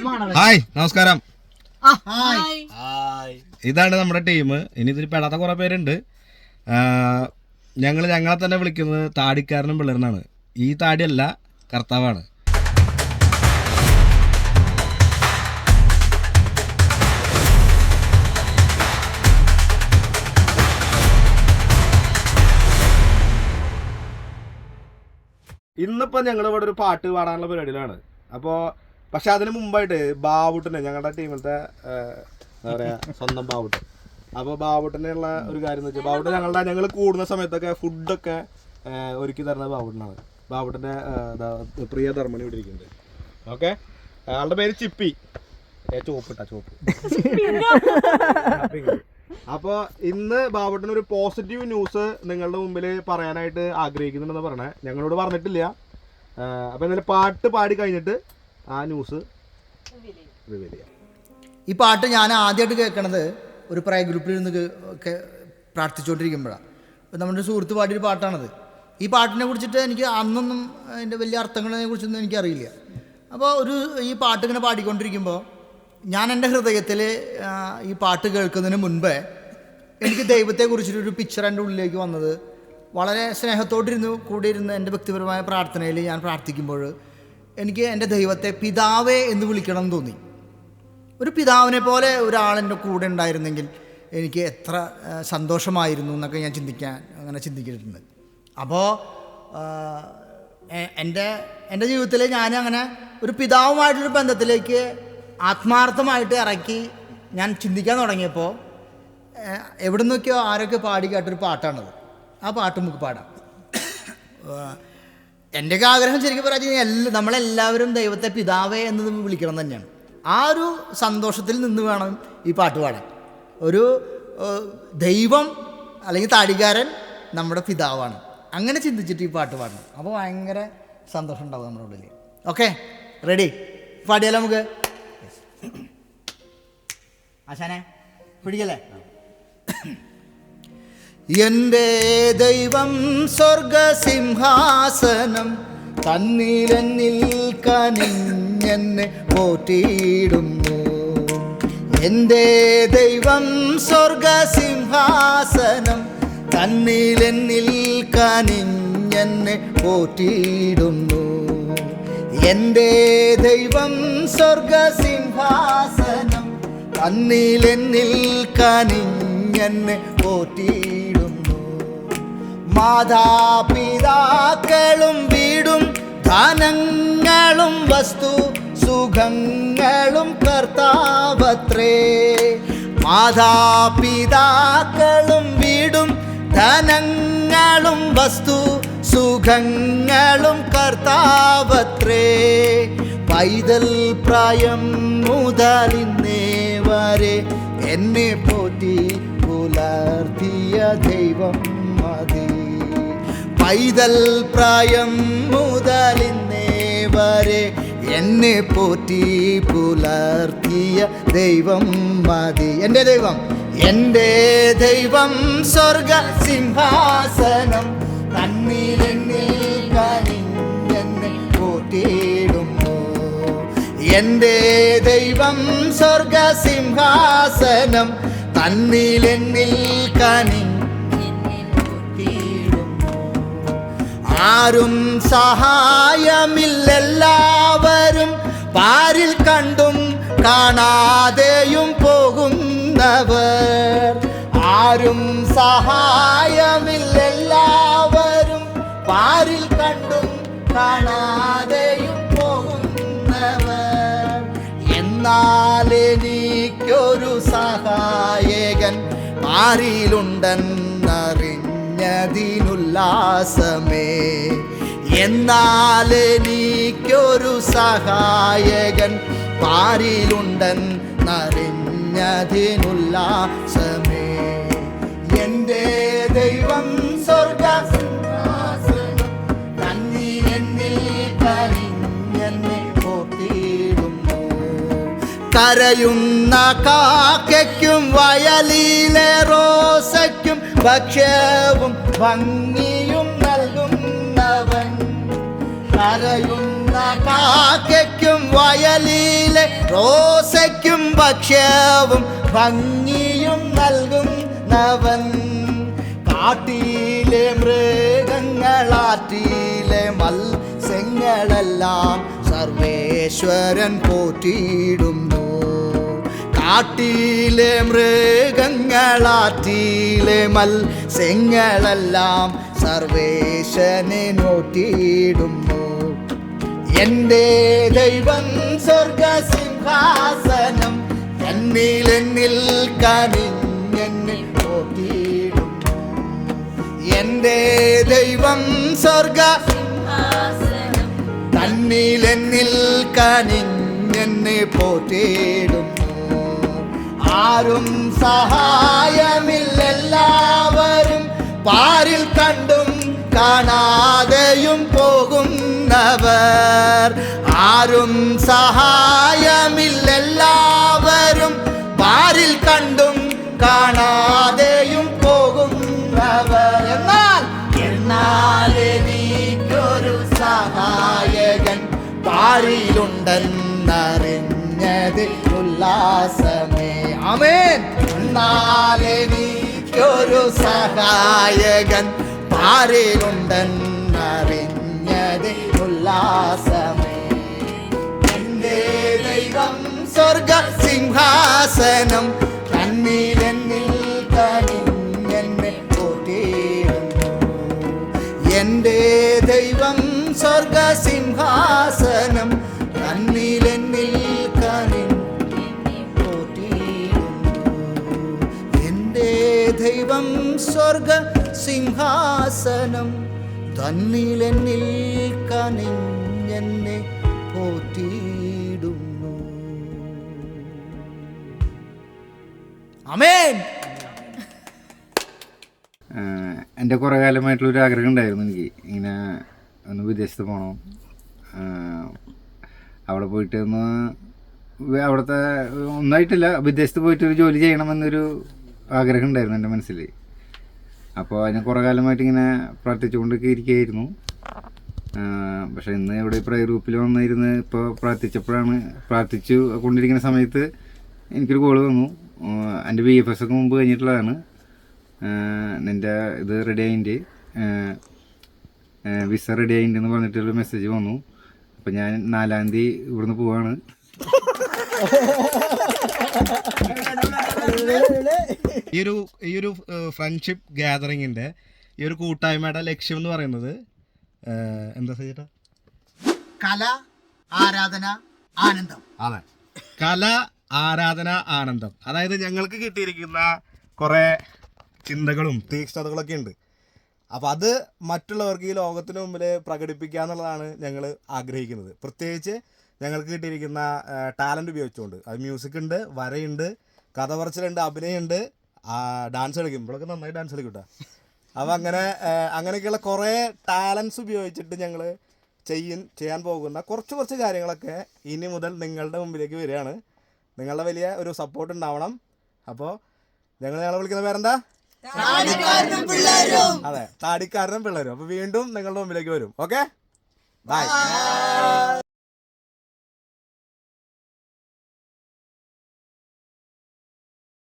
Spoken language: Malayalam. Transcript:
ഹായ്, നമസ്കാരം. ഇതാണ് നമ്മുടെ ടീം. ഇനി ഇതിൽ പെടാത്ത കുറെ പേരുണ്ട്. ഞങ്ങളെ തന്നെ വിളിക്കുന്നത് താടിക്കാരനും പിള്ളേർന്നാണ്. ഈ താടിയല്ല, കർത്താവാണ്. ഇന്നിപ്പോൾ ഞങ്ങളിവിടെ ഒരു പാട്ട് പാടാനുള്ള പരിപാടിയിലാണ്. അപ്പോൾ പക്ഷെ അതിന് മുമ്പായിട്ട് ബാവുട്ടനെ, ഞങ്ങളുടെ ടീമിലത്തെ എന്താ പറയുക, സ്വന്തം ബാവുട്ടൻ. അപ്പോൾ ബാവുട്ടനുള്ള ഒരു കാര്യം എന്ന് വെച്ചാൽ ഞങ്ങൾ കൂടുന്ന സമയത്തൊക്കെ ഫുഡൊക്കെ ഒരുക്കി തരുന്നത് ബാവുട്ടനാണ്. ബാവുട്ടൻ്റെ പ്രിയ ധർമ്മണി ഇവിടെ ഇരിക്കുന്നുണ്ട്. ഓക്കെ, ആളുടെ പേര് ചിപ്പി. ചോപ്പ്. അപ്പോൾ ഇന്ന് ബാവുട്ടനൊരു പോസിറ്റീവ് ന്യൂസ് നിങ്ങളുടെ മുമ്പിൽ പറയാനായിട്ട് ആഗ്രഹിക്കുന്നുണ്ടെന്ന് പറഞ്ഞത് ഞങ്ങളോട് പറഞ്ഞിട്ടില്ല. അപ്പോൾ എന്നാലും പാട്ട് പാടി കഴിഞ്ഞിട്ട് ആ ന്യൂസ് റിവീൽ ചെയ്യാം. ഈ പാട്ട് ഞാൻ ആദ്യമായിട്ട് കേൾക്കണത് ഒരു പ്രയർ ഗ്രൂപ്പിൽ ഇരുന്ന് പ്രാർത്ഥിച്ചുകൊണ്ടിരിക്കുമ്പോഴാണ്. അപ്പോൾ നമ്മുടെ സുഹൃത്ത് പാടിയൊരു പാട്ടാണത്. ഈ പാട്ടിനെ കുറിച്ചിട്ട് എനിക്ക് അന്നൊന്നും അതിൻ്റെ വലിയ അർത്ഥങ്ങളെ കുറിച്ചൊന്നും എനിക്കറിയില്ല. അപ്പോൾ ഈ പാട്ട് ഇങ്ങനെ പാടിക്കൊണ്ടിരിക്കുമ്പോൾ ഞാൻ എൻ്റെ ഹൃദയത്തിൽ ഈ പാട്ട് കേൾക്കുന്നതിന് മുൻപേ എനിക്ക് ദൈവത്തെക്കുറിച്ചിട്ടൊരു പിക്ചർ എൻ്റെ ഉള്ളിലേക്ക് വന്നത്. വളരെ സ്നേഹത്തോടിരുന്ന് കൂടിയിരുന്ന് എൻ്റെ വ്യക്തിപരമായ പ്രാർത്ഥനയിൽ ഞാൻ പ്രാർത്ഥിക്കുമ്പോൾ എനിക്ക് എൻ്റെ ദൈവത്തെ പിതാവേ എന്ന് വിളിക്കണം എന്ന് തോന്നി. ഒരു പിതാവിനെ പോലെ ഒരാളെൻ്റെ കൂടെ ഉണ്ടായിരുന്നെങ്കിൽ എനിക്ക് എത്ര സന്തോഷമായിരുന്നു എന്നൊക്കെ ഞാൻ ചിന്തിച്ചിട്ടുണ്ട്. അപ്പോൾ എൻ്റെ ജീവിതത്തിൽ ഞാൻ അങ്ങനെ ഒരു പിതാവുമായിട്ടൊരു ബന്ധത്തിലേക്ക് ആത്മാർത്ഥമായിട്ട് ഇറക്കി ഞാൻ ചിന്തിക്കാൻ തുടങ്ങിയപ്പോൾ എവിടെ നിന്നൊക്കെയോ ആരൊക്കെ പാടി കേട്ടൊരു പാട്ടാണത്. ആ പാട്ട് നമുക്ക് പാടാം. എൻ്റെയൊക്കെ ആഗ്രഹം ശരിക്കും പറയാൻ നമ്മളെല്ലാവരും ദൈവത്തെ പിതാവേ എന്നത് വിളിക്കണം തന്നെയാണ്. ആ ഒരു സന്തോഷത്തിൽ നിന്ന് വേണം ഈ പാട്ട് പാടാൻ. ഒരു ദൈവം അല്ലെങ്കിൽ താടിക്കാരൻ നമ്മുടെ പിതാവാണ്, അങ്ങനെ ചിന്തിച്ചിട്ട് ഈ പാട്ട് പാടണം. അപ്പോൾ ഭയങ്കര സന്തോഷം ഉണ്ടാവും നമ്മുടെ ഉള്ളിൽ. Okay, ready? പാടിയാലോ നമുക്ക്? ആശാനെ പിടിക്കല്ലേ? എൻ്റെ ദൈവം സ്വർഗസിംഹാസനം തന്നിലെന്നിൽ കനിഞ്ഞെന്നെ പോറ്റിയിടുന്നു. എൻ്റെ ദൈവം സ്വർഗസിംഹാസനം തന്നിലെന്നിൽ കനിഞ്ഞെന്നെ പോറ്റിയിടുന്നു. എൻ്റെ ദൈവം സ്വർഗസിംഹാസനം തന്നിലെന്നിൽ കനിഞ്ഞെന്നെ പോറ്റിയിടുന്നു. മാതാപിതാക്കളും വീടും ധനങ്ങളും വസ്തു സുഖങ്ങളും കർത്താവത്രേ. മാതാപിതാക്കളും വീടും ധനങ്ങളും വസ്തു സുഖങ്ങളും കർത്താവത്രേ. പൈതൽ പ്രായം മുതലിന്നേ വരെ എന്നെ പോറ്റി പുലർത്തിയ ദൈവം മതി. പൈതൽ പ്രായം മുതലിന്നേ വരെ എന്നെ പോറ്റി പുലർത്തിയ ദൈവം മതി. എൻ്റെ ദൈവം സ്വർഗ സിംഹാസനം തന്നിലെന്നിൽ കനിഞ്ഞെന്നെ പോറ്റിയിടുന്നു. എൻ്റെ ദൈവം സ്വർഗ സിംഹാസനം തന്നിലെന്നിൽ കനിഞ്ഞെന്നെ പോറ്റിയിടുന്നു. ആരും സഹായമില്ലെല്ലാവരും പാരിൽ കണ്ടും കാണാതെയും പോകുന്നവർ. ആരും സഹായമില്ലെല്ലാവരും പാരിൽ കണ്ടും കാണാതെയും പോകുന്നവർ. എന്നാൽ എനിക്കൊരു സഹായകൻ പാരിലുണ്ടെന്നറിഞ്ഞതിനുല്ലാസമേ. എന്നാൽ എനിക്കൊരു സഹായകൻ പാരിലുണ്ടെന്നറിഞ്ഞതിനുല്ലാസമേ. എൻ്റെ ദൈവം സ്വർഗസിംഹാസനം തന്നിലെന്നിൽ കനിഞ്ഞെന്നെ പോറ്റിയിടുന്നു. കരയുന്ന കാക്കയ്ക്കും വയലിലെ റോസയ്ക്കും ഭക്ഷ്യവും ഭംഗിയും നൽകുന്നവൻ. കരയുന്ന കാക്കയ്ക്കും വയലിലെ റോസയ്ക്കും ഭക്ഷ്യവും ഭംഗിയും നൽകുന്നവൻ. കാട്ടിലെ മൃഗങ്ങളാറ്റിലെ മത്സ്യങ്ങളെല്ലാം സർവേശ്വരൻ പോറ്റിയിടുന്നു. കാട്ടിലെ മൃഗങ്ങളാറ്റിലെ മത്സ്യങ്ങളെല്ലാം സർവേശ്വരനെ നോറ്റിയിടുന്നു. എൻ്റെ ദൈവം സ്വർഗസിംഹാസനം എന്നിൽ കനിഞ്ഞെന്നെ പോറ്റിയിടുന്നു. എൻ്റെ ദൈവം സ്വർഗസിംഹാസനം എന്നിൽ കനിഞ്ഞെന്നെ പോറ്റിയിടുന്നു. ആരും സഹായമില്ലെല്ലാവരും പാരിൽ കണ്ടും കാണാതെയും പോകുന്നവർ. ആരും സഹായമില്ലെല്ലാവരും പാരിൽ കണ്ടും കാണാതെയും പോകുന്നവർ. എന്നാൽ എനിക്കൊരു സഹായകൻ പാരിലുണ്ടെന്നറിഞ്ഞത് ഉല്ലാസമേ. ആമേൻ. എന്നാൽ എനിക്കൊരു സഹായകൻ പാരിലുണ്ടെന്നറിഞ്ഞത് ഉല്ലാസമേ. എൻ്റെ ദൈവം സ്വർഗസിംഹാസനം എന്നിൽ കനിഞ്ഞെന്നെ പോറ്റിയിടുന്നു. എൻ്റെ ദൈവം സ്വർഗസിംഹാസനം എന്നിൽ കനിഞ്ഞെന്നെ പോറ്റിയിടുന്നു. എൻ്റെ ദൈവം സ്വർഗസിംഹാസനം തന്നിൽ കനിഞ്ഞെന്നെ പോറ്റിയിടുന്നു. ആമേൻ. എൻ്റെ കുറേ കാലമായിട്ടുള്ളൊരു ആഗ്രഹം ഉണ്ടായിരുന്നു എനിക്ക് ഇങ്ങനെ ഒന്ന് വിദേശത്ത് പോകണം. അവിടെ പോയിട്ട് ഒന്ന് അവിടുത്തെ ഒന്നായിട്ടില്ല, വിദേശത്ത് പോയിട്ട് ഒരു ജോലി ചെയ്യണമെന്നൊരു ആഗ്രഹം ഉണ്ടായിരുന്നു എൻ്റെ മനസ്സിൽ. അപ്പോൾ അതിന് കുറേ കാലമായിട്ട് ഇങ്ങനെ പ്രാർത്ഥിച്ചുകൊണ്ടൊക്കെ ഇരിക്കുകയായിരുന്നു. പക്ഷേ ഇന്ന് ഇവിടെ പ്രയർ ഗ്രൂപ്പിൽ വന്നിരുന്ന് ഇപ്പോൾ പ്രാർത്ഥിച്ചു കൊണ്ടിരിക്കുന്ന സമയത്ത് എനിക്കൊരു കോള് വന്നു. എൻ്റെ BFS ഒക്കെ മുമ്പ് കഴിഞ്ഞിട്ടുള്ളതാണ്. നിൻ്റെ ഇത് റെഡി ആയിട്ടുണ്ട്, വിസ റെഡി ആയിട്ടുണ്ടെന്ന് പറഞ്ഞിട്ടൊരു മെസ്സേജ് വന്നു. അപ്പോൾ ഞാൻ 4-ാം തീയതി ഇവിടുന്ന് പോവാണ്. ഈ ഒരു ഫ്രണ്ട്ഷിപ്പ് ഗ്യാതറിങ്ങിൻ്റെ ഈ ഒരു കൂട്ടായ്മയുടെ ലക്ഷ്യം എന്ന് പറയുന്നത് എന്താ ചേട്ടാ? കല, ആരാധന, ആനന്ദം. അതെ, കല, ആരാധന, ആനന്ദം. അതായത് ഞങ്ങൾക്ക് കിട്ടിയിരിക്കുന്ന കുറേ ചിന്തകളും തീക്ഷ്ണതകളൊക്കെ ഉണ്ട്. അപ്പോൾ അത് മറ്റുള്ളവർക്ക് ഈ ലോകത്തിന് മുമ്പിൽ പ്രകടിപ്പിക്കുക എന്നുള്ളതാണ് ഞങ്ങൾ ആഗ്രഹിക്കുന്നത്. പ്രത്യേകിച്ച് ഞങ്ങൾക്ക് കിട്ടിയിരിക്കുന്ന ടാലൻറ്റ് ഉപയോഗിച്ചുകൊണ്ട്. അത് മ്യൂസിക് ഉണ്ട്, വരയുണ്ട്, കഥ പറച്ചിലുണ്ട്, അഭിനയമുണ്ട്, ഡാൻസ് കളിക്കും. ഇപ്പോഴൊക്കെ നന്നായി ഡാൻസ് കളിക്കും കേട്ടോ. അപ്പോൾ അങ്ങനെയൊക്കെയുള്ള കുറേ ടാലൻസ് ഉപയോഗിച്ചിട്ട് ഞങ്ങൾ ചെയ്യാൻ പോകുന്ന കുറച്ച് കാര്യങ്ങളൊക്കെ ഇനി മുതൽ നിങ്ങളുടെ മുമ്പിലേക്ക് വരികയാണ്. നിങ്ങളുടെ വലിയ ഒരു സപ്പോർട്ട് ഉണ്ടാവണം. അപ്പോൾ ഞങ്ങളെ വിളിക്കുന്ന പേരെന്താ? അതെ, താടിക്കാരനും പിള്ളേരും. അപ്പോൾ വീണ്ടും നിങ്ങളുടെ മുമ്പിലേക്ക് വരും. Okay, by.